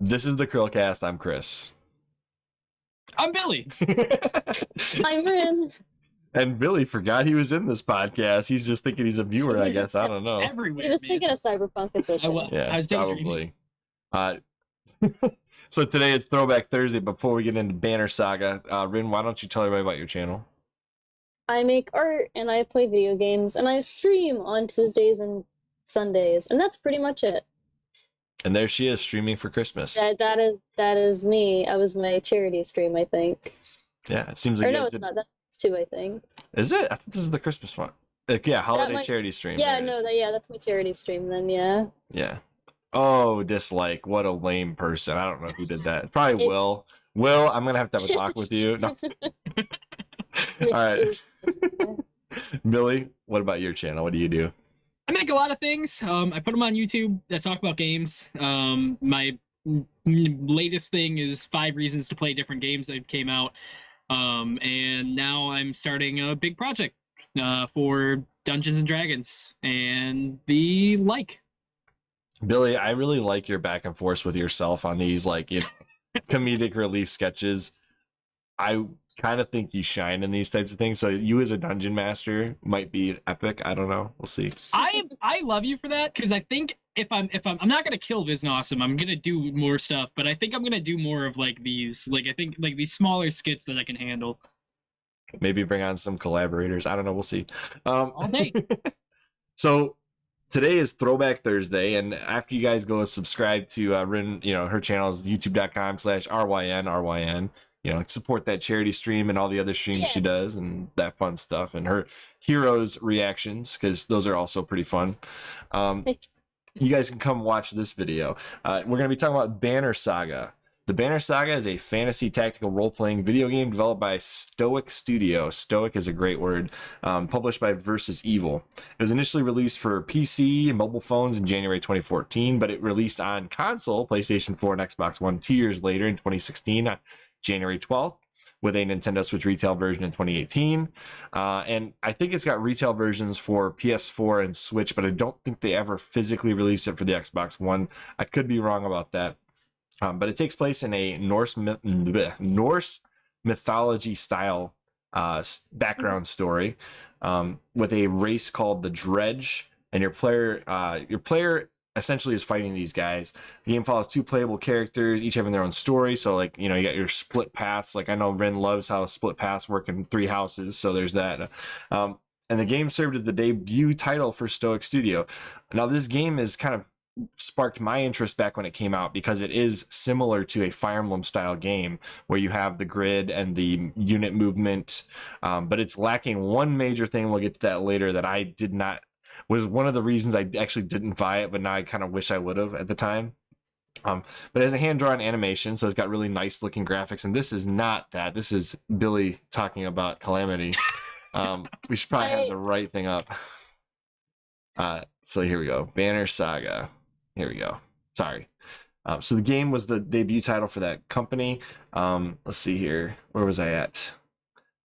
This is the CHRILLCAST. I'm Chris. I'm Billy. I'm Ryn. And Billy forgot he was in this podcast. He's just thinking he's a viewer, I guess. I don't know. Everywhere. He was man. thinking of Cyberpunk Edition. Yeah, I was daydreaming. probably. So today is Throwback Thursday. Before we get into Banner Saga, Ryn, why don't you tell everybody about your channel? I make art and I play video games and I stream on Tuesdays and Sundays, and that's pretty much it. And there she is, streaming for Christmas. That is me. I was my charity stream, I think. Yeah, it seems like Or no, it's not. That's two, I think. Is it? I think this is the Christmas one. Yeah, holiday charity stream. Yeah, no, that's my charity stream then, yeah. Yeah. Oh, dislike. What a lame person. I don't know who did that. Probably Will. Will, I'm going to have a talk with you. No. All right. Billy, what about your channel? What do you do? I make a lot of things. I put them on YouTube that talk about games. My latest thing is 5 reasons to play different games that came out. And now I'm starting a big project for Dungeons and Dragons and the like. Billy, I really like your back and forth with yourself on these comedic relief sketches. I kind of think you shine in these types of things. So you as a dungeon master might be epic. I don't know. We'll see. I love you for that, because I think if I'm not gonna kill VISNAWesome, I'm gonna do more stuff, but I think I'm gonna do more of these these smaller skits that I can handle. Maybe bring on some collaborators. I don't know. We'll see. All day. So today is Throwback Thursday, and after you guys go subscribe to Ryn, her channel is youtube.com/RYN. Support that charity stream and all the other streams she does and that fun stuff, and her heroes reactions, because those are also pretty fun. You guys can come watch this video. We're going to be talking about Banner Saga. The Banner Saga is a fantasy tactical role-playing video game developed by Stoic Studio. Stoic is a great word. Published by Versus Evil. It was initially released for PC and mobile phones in January 2014, but it released on console, PlayStation 4 and Xbox One 2 years later in 2016 on January 12th, with a Nintendo Switch retail version in 2018. And I think it's got retail versions for PS4 and Switch, but I don't think they ever physically released it for the Xbox One. I could be wrong about that. But it takes place in a Norse mythology style background story with a race called the Dredge, and your player essentially is fighting these guys. The game follows 2 playable characters, each having their own story. So you got your split paths. I know Ryn loves how split paths work in 3 houses, so there's that. And the game served as the debut title for Stoic Studio. Now this game is kind of sparked my interest back when it came out, because it is similar to a Fire Emblem style game where you have the grid and the unit movement, but it's lacking one major thing. We'll get to that later. That I did not, was one of the reasons I actually didn't buy it, but now I kind of wish I would have at the time. But it has a hand-drawn animation, so it's got really nice looking graphics, and this is not that. This is Billy talking about Calamity. We should probably have the right thing up. So here we go. Banner Saga. Here we go. Sorry. So the game was the debut title for that company. Let's see here. Where was I at?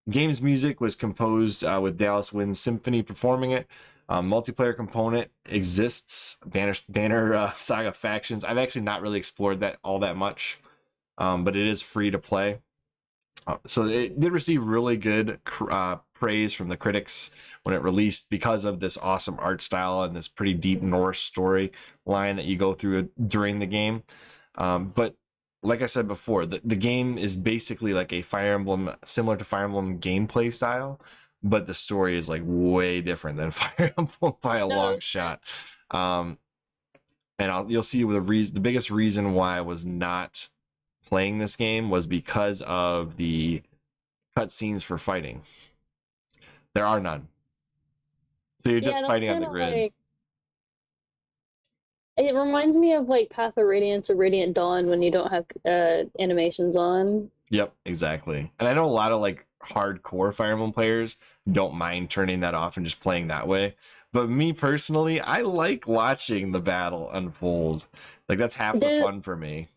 The game's music was composed with Dallas Wind Symphony performing it. Multiplayer component exists. Banner Saga factions. I've actually not really explored that all that much, but it is free to play. So it did receive really good praise from the critics when it released, because of this awesome art style and this pretty deep Norse story line that you go through during the game. But like I said before, the game is basically like a Fire Emblem, similar to Fire Emblem gameplay style, but the story is way different than Fire Emblem by a long shot. And you'll see the biggest reason why I was not playing this game was because of the cutscenes for fighting. There are none. So you're just fighting on the grid. It reminds me of Path of Radiance or Radiant Dawn when you don't have animations on. Yep, exactly. And I know a lot of hardcore Fire Emblem players don't mind turning that off and just playing that way. But me personally, I like watching the battle unfold. That's half the fun for me.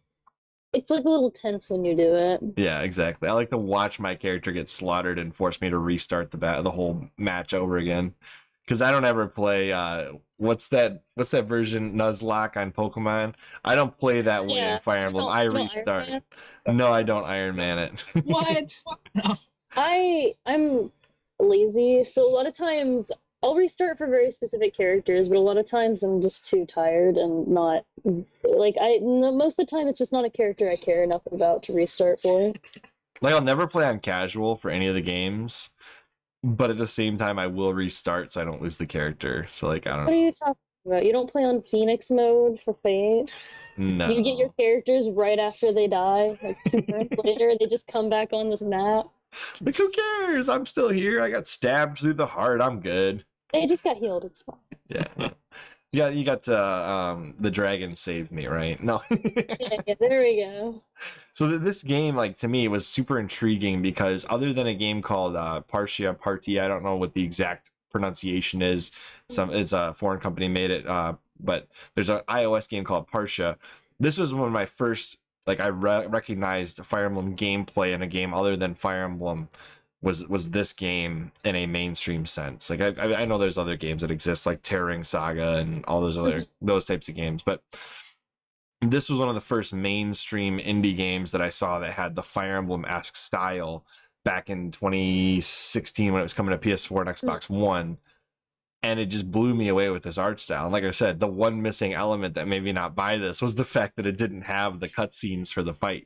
It's a little tense when you do it. Yeah, exactly. I like to watch my character get slaughtered and force me to restart the whole match over again. because I don't ever play. What's that version Nuzlocke on Pokemon? I don't play that way in Fire Emblem. I you don't restart. Iron No, I don't Iron Man it. What? No. I'm lazy, so a lot of times I'll restart for very specific characters, but a lot of times I'm just too tired and not like most of the time it's just not a character I care enough about to restart for. Like I'll never play on casual for any of the games, but at the same time I will restart so I don't lose the character. So like I don't What are know. you talking about? You don't play on Phoenix mode for Fates? No. You get your characters right after they die, like 2 turns later, they just come back on this map. Like who cares? I'm still here. I got stabbed through the heart. I'm good. They just got healed, it's fine. Yeah. You got the dragon saved me, right? No. Yeah, there we go. So this game, like to me, was super intriguing because other than a game called Party, I don't know what the exact pronunciation is. It's a foreign company made it, but there's an iOS game called Partia. This was one of my first, like I recognized Fire Emblem gameplay in a game other than Fire Emblem. Was this game in a mainstream sense? Like I know there's other games that exist like Terring Saga and all those types of games, but this was one of the first mainstream indie games that I saw that had the Fire Emblem-esque style back in 2016 when it was coming to PS4 and Xbox One, and it just blew me away with this art style. And like I said, the one missing element that made me not buy this was the fact that it didn't have the cutscenes for the fights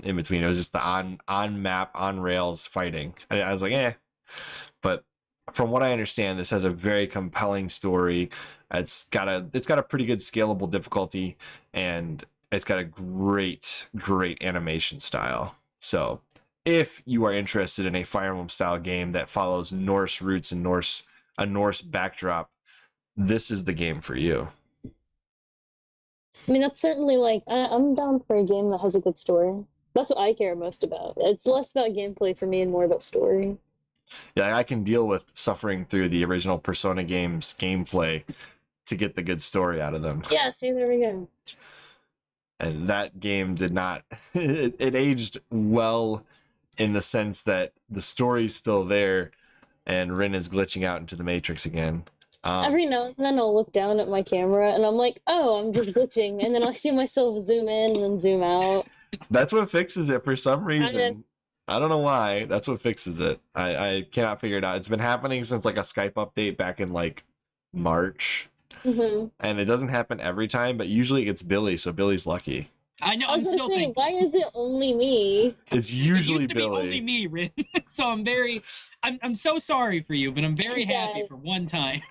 in between. It was just the on map, on rails fighting. I was like, eh. But from what I understand, this has a very compelling story. It's got a pretty good scalable difficulty, and it's got a great animation style. So if you are interested in a Fire Emblem style game that follows Norse roots and a Norse backdrop, this is the game for you. I mean, that's certainly like, I'm down for a game that has a good story. That's what I care most about. It's less about gameplay for me and more about story. Yeah, I can deal with suffering through the original Persona games gameplay to get the good story out of them. Yeah, see, there we go. And that game did not, it aged well in the sense that the story's still there and Ryn is glitching out into the Matrix again. Every now and then I'll look down at my camera and I'm like, oh, I'm just glitching. And then I see myself zoom in and then zoom out. That's what fixes it for some reason. I don't know why. That's what fixes it. I cannot figure it out. It's been happening since like a Skype update back in like March. Mm-hmm. And it doesn't happen every time, but usually it's Billy, so Billy's lucky. I know. I was gonna say, why is it only me? It's usually it used to be Billy. only me, Ryn. So I'm so sorry for you, but I'm very happy for one time.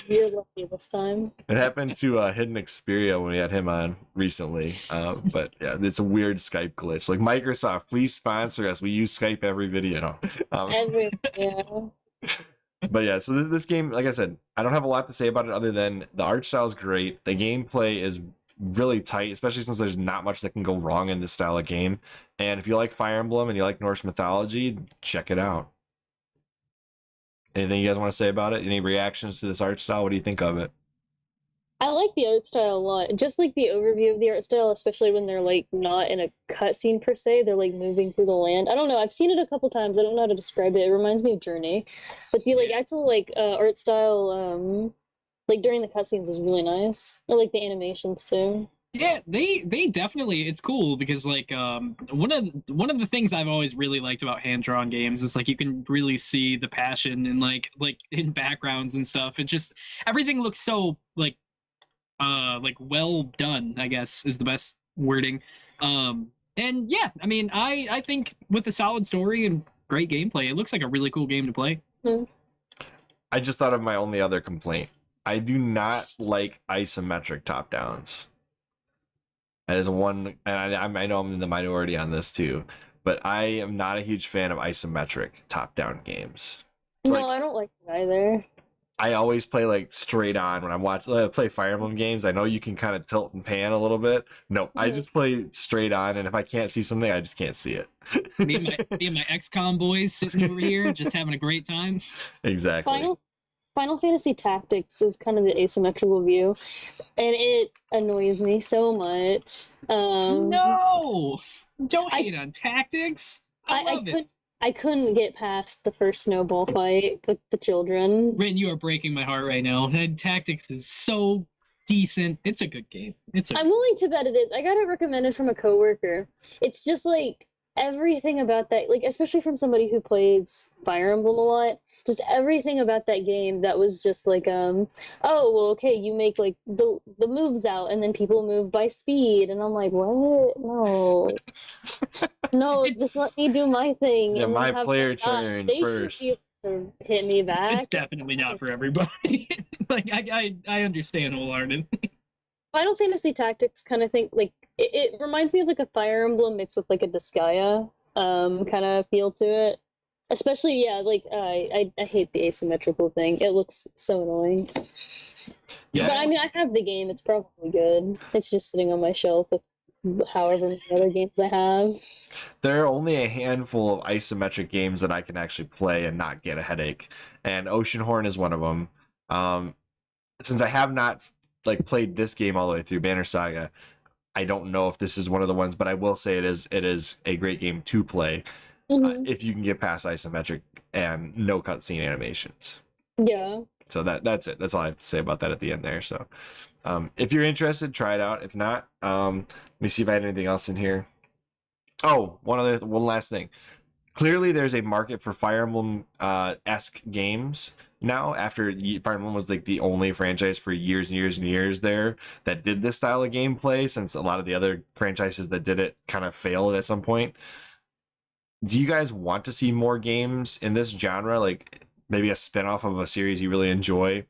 You're lucky this time. It happened to Hidden Xperia when we had him on recently. But yeah, it's a weird Skype glitch. Like Microsoft, please sponsor us. We use Skype every video. Yeah. But yeah, so this game, like I said, I don't have a lot to say about it other than the art style is great. The gameplay is really tight, especially since there's not much that can go wrong in this style of game. And if you like Fire Emblem and you like Norse mythology, check it out. Anything you guys want to say about it? Any reactions to this art style? What do you think of it? I like the art style a lot. Just like the overview of the art style, especially when they're like not in a cutscene per se, they're like moving through the land. I don't know. I've seen it a couple times. I don't know how to describe it. It reminds me of Journey, but the like actual like art style, like during the cutscenes is really nice. I like the animations too. Yeah, they definitely, it's cool because like one of the things I've always really liked about hand-drawn games is like you can really see the passion and like in backgrounds and stuff. It just everything looks so like well done, I guess is the best wording. And yeah, I mean I think with a solid story and great gameplay, it looks like a really cool game to play. Mm. I just thought of my only other complaint. I do not like isometric top-downs. That is one, and I know I'm in the minority on this too, but I am not a huge fan of isometric top-down games. No, Like, I don't like it either. I always play like straight on when I play Fire Emblem games. I know you can kind of tilt and pan a little bit. No, I just play straight on, and if I can't see something, I just can't see it. me and my XCOM boys sitting over here just having a great time. Exactly. Final Fantasy Tactics is kind of the asymmetrical view, and it annoys me so much. No, don't hate on Tactics. I love it. I couldn't get past the first snowball fight with the children. Ryn, you are breaking my heart right now. And Tactics is so decent. It's a good game. I'm willing to bet it is. I got it recommended from a coworker. It's just like everything about that, like especially from somebody who plays Fire Emblem a lot. Just everything about that game that was just like, oh well, okay, you make like the moves out, and then people move by speed, and I'm like, what? No, no, just let me do my thing. Yeah, and my have player them die. turn They first. should be able to hit me back. It's definitely not for everybody. Like I understand wholehearted. Final Fantasy Tactics kind of thing, like it reminds me of like a Fire Emblem mixed with like a Disgaea kind of feel to it. Especially, yeah, like I hate the asymmetrical thing. It looks so annoying. Yeah. But I mean, I have the game. It's probably good. It's just sitting on my shelf with however many other games I have. There are only a handful of isometric games that I can actually play and not get a headache, and Oceanhorn is one of them. Since I have not like played this game all the way through, Banner Saga, I don't know if this is one of the ones, but I will say it is a great game to play if you can get past isometric and no cutscene animations. Yeah. So that's it. That's all I have to say about that at the end there. So if you're interested, try it out. If not, let me see if I had anything else in here. Oh, one last thing. Clearly, there's a market for Fire Emblem esque games now. After Fire Emblem was like the only franchise for years and years and years there that did this style of gameplay, since a lot of the other franchises that did it kind of failed at some point. Do you guys want to see more games in this genre? Like maybe a spin-off of a series you really enjoy?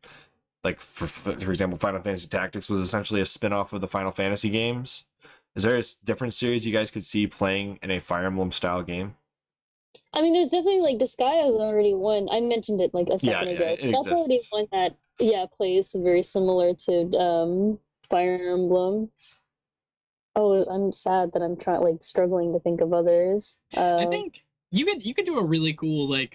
Like for example, Final Fantasy Tactics was essentially a spin-off of the Final Fantasy games. Is there a different series you guys could see playing in a Fire Emblem style game? I mean, there's definitely like Disgaea is already one. I mentioned it like a second ago. That's already one that plays very similar to Fire Emblem. Oh, I'm sad that I'm struggling to think of others. I think you could do a really cool like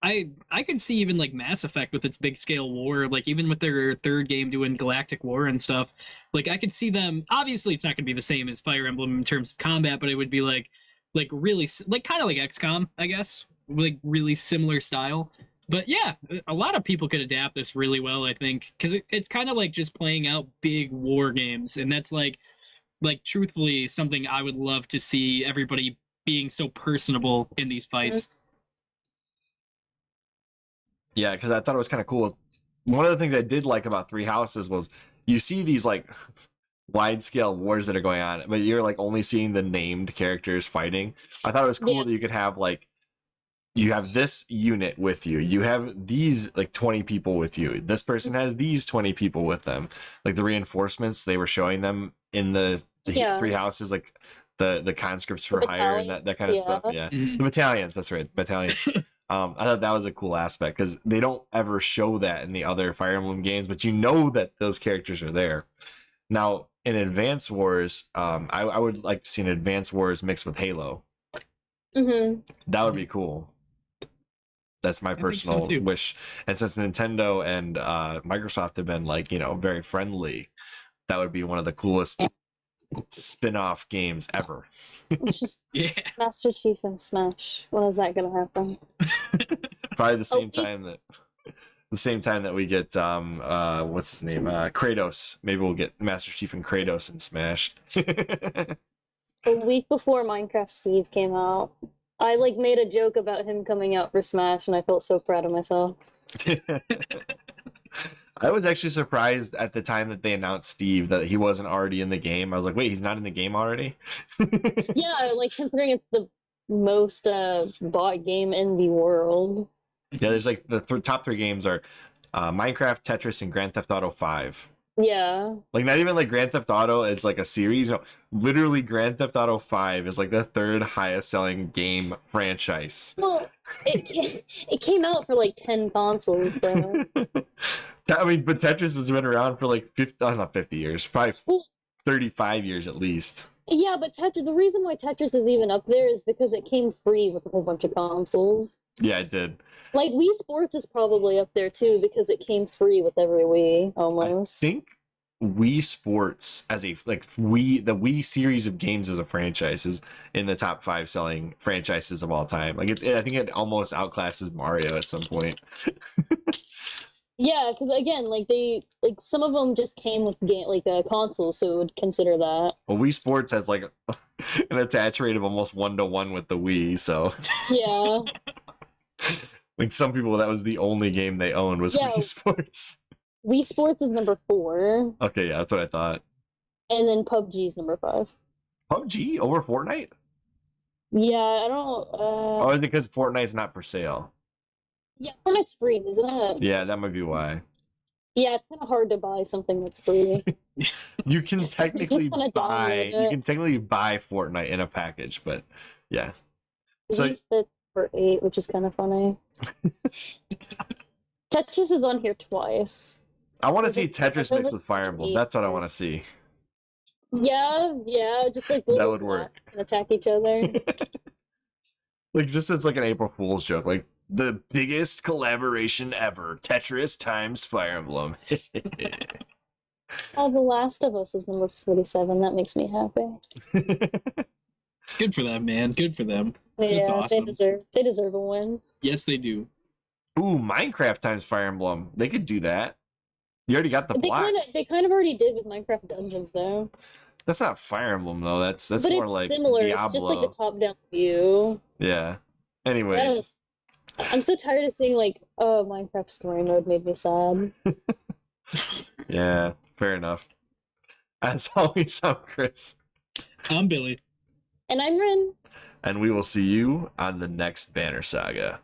I could see even like Mass Effect with its big scale war, like even with their third game doing Galactic War and stuff. Like I could see them. Obviously, it's not going to be the same as Fire Emblem in terms of combat, but it would be like really like kind of like XCOM, I guess, like really similar style. But yeah, a lot of people could adapt this really well, I think, because it's kind of like just playing out big war games, and that's like truthfully something I would love to see everybody being so personable in these fights. Yeah, because I thought it was kind of cool. One of the things I did like about Three Houses was you see these like wide scale wars that are going on, but you're like only seeing the named characters fighting. I thought it was cool that you could have like you have this unit with you, you have these like 20 people with you, this person has these 20 people with them, like the reinforcements they were showing them in the Three Houses, like the conscripts for hire and that kind of stuff. The battalions, that's right, battalions. I thought that was a cool aspect because they don't ever show that in the other Fire Emblem games, but you know that those characters are there. Now in Advance Wars, I would like to see an Advance Wars mixed with Halo. That would be cool. That's my personal wish. And since Nintendo and Microsoft have been like, very friendly, that would be one of the coolest spin-off games ever. Master Chief and Smash. When is that gonna happen? Probably the same time that we get what's his name? Kratos. Maybe we'll get Master Chief and Kratos in Smash. A week before Minecraft Steve came out, I made a joke about him coming out for Smash, and I felt so proud of myself. I was actually surprised at the time that they announced Steve that he wasn't already in the game. I was like, wait, he's not in the game already? Yeah, considering it's the most bought game in the world. Yeah, there's the top three games are Minecraft, Tetris, and Grand Theft Auto 5. Yeah. Not even Grand Theft Auto, it's a series. No, literally Grand Theft Auto 5 is the third highest selling game franchise. Well, it came out for 10 consoles, so. I mean, but Tetris has been around for 50 years, probably 35 years at least. Yeah, but the reason why Tetris is even up there is because it came free with a whole bunch of consoles. Yeah, it did. Wii Sports is probably up there too because it came free with every Wii, almost. I think Wii Sports as a like the Wii series of games as a franchise is in the top 5 selling franchises of all time. Like I think it almost outclasses Mario at some point. Yeah, because again, like some of them just came with consoles, so it would consider that. Well, Wii Sports has like an attach rate of almost 1-to-1 with the Wii, so Yeah. like some people, that was the only game they owned was Yeah. Wii Sports. Wii Sports is number 4, Okay, yeah, that's what I thought. and then PUBG is number 5. PUBG over Fortnite? Yeah, I don't. Oh, is it because Fortnite's not for sale? Yeah, Fortnite's free, isn't it? Yeah, that might be why. Yeah, it's kind of hard to buy something that's free. You can technically wanna buy download it. you can technically buy Fortnite in a package, but yeah. So Wii Fit for 8, which is kind of funny. Tetris is on here twice. I want to see Is it- Tetris mixed with Fire Emblem. That's what I want to see. Yeah, just like That would work. and attack each other. Like just as like an April Fool's joke, like the biggest collaboration ever, Tetris times Fire Emblem. Oh, The Last of Us is number 47. That makes me happy. Good for them, man. Good for them. That's Yeah, awesome. they deserve a win. Yes, they do. Ooh, Minecraft times Fire Emblem. They could do that. You already got the blocks. They kind of already did with Minecraft Dungeons though. That's not Fire Emblem though. That's But more it's like similar. Diablo. It's just like the top-down view. Yeah. Anyways, I'm so tired of seeing Minecraft story mode made me sad. yeah, fair enough. As always, I'm Chris. I'm Billy. And I'm Ryn. And we will see you on the next Banner Saga.